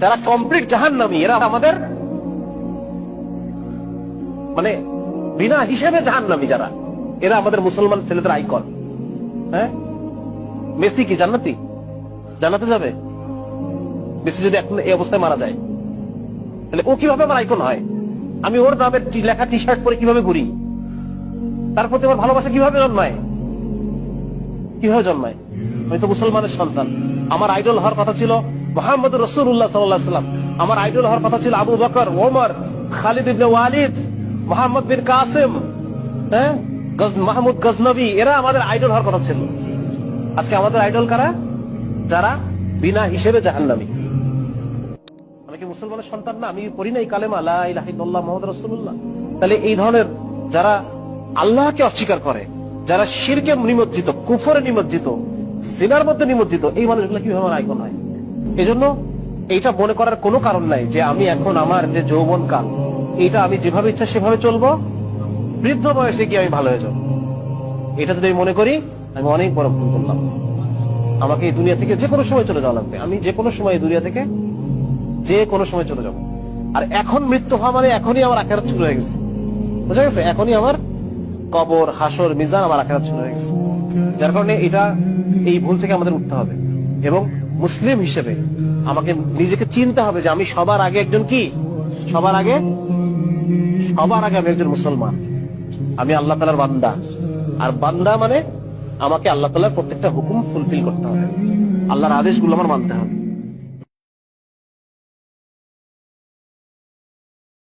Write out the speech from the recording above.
যারা কমপ্লিট জাহান্নামী এরা আমাদের মানে বিনা হিসেবে জাহান্নামী যারা, এরা আমাদের মুসলমান ছেলেদের আইকন। হ্যাঁ, মেসি কি জান্নাতি? জান্নাতে যাবে? মেসি যদি এখন এই অবস্থায় মারা যায় তাহলে ও কিভাবে আমার আইকন হয়? আমি ওর নামের লেখা টি শার্ট পরে কিভাবে ঘুরি? তার প্রতি আমার ভালোবাসা কিভাবে জন্মায়? কিভাবে জন্মায়? আমি তো মুসলমানের সন্তান। আমার আইডল হওয়ার কথা ছিল মুহাম্মদ রাসূলুল্লাহ সাল্লাল্লাহু আলাইহি ওয়াসাল্লাম। আমার আইডল হওয়ার কথা ছিল আবু বকর, ওমর, খালিদ ইবনে ওয়ালিদ, মুহাম্মদ বিন কাসিম, হ্যাঁ, মাহমুদ গজনবী, এরা আমাদের আইডল হওয়ার কথা ছিল। আজকে আমাদের আইডল কারা? যারা বিনা হিসেবে জাহান্নামী। আমি কি মুসলমানের সন্তান না? আমি পড়ি না এই কালেমা লা ইলাহা ইল্লাল্লাহ মুহাম্মাদুর রাসূলুল্লাহ? তাহলে এই ধরনের যারা আল্লাহকে অস্বীকার করে, যারা শিরকে নিমজ্জিত, কুফরে নিমজ্জিত, সিনার মধ্যে নিমজ্জিত, এই মানুষগুলো কিভাবে আমার আইকন হয়? এই জন্য এইটা মনে করার কোনো কারণ নাই যে আমি এখন আমার যে যৌবন কাল, এইটা আমি যেভাবে ইচ্ছা সেভাবে চলবো, বৃদ্ধ বয়সে গিয়ে আমি ভালো হয়ে যাবো। এটা যদি আমি মনে করি, আমি অনেক বড় ভুল করলাম। আমাকে এই দুনিয়া থেকে যে কোনো সময় চলে যাওয়া লাগবে। আমি যে কোনো সময় এই দুনিয়া থেকে যে কোনো সময় চলে যাবো। আর এখন মৃত্যু হওয়া মানে এখনই আমার আখিরাত শুরু হয়ে গেছে। বুঝা গেছে? এখনই আমার কবর, হাসর, মিজান, আমার আখিরাত শুরু হয়ে গেছে। যার কারণে এটা, এই ভুল থেকে আমাদের উঠতে হবে এবং মুসলিম হিসেবে আমাকে নিজেকে চিনতে হবে যে আমি সবার আগে একজন কি, সবার আগে আমি একজন মুসলমান। আমি আল্লাহ তাআলার বান্দা। আর বান্দা মানে আমাকে আল্লাহ তাআলার প্রত্যেকটা হুকুম ফুলফিল করতে হবে, আল্লাহর আদেশগুলো আমার মানতে হবে।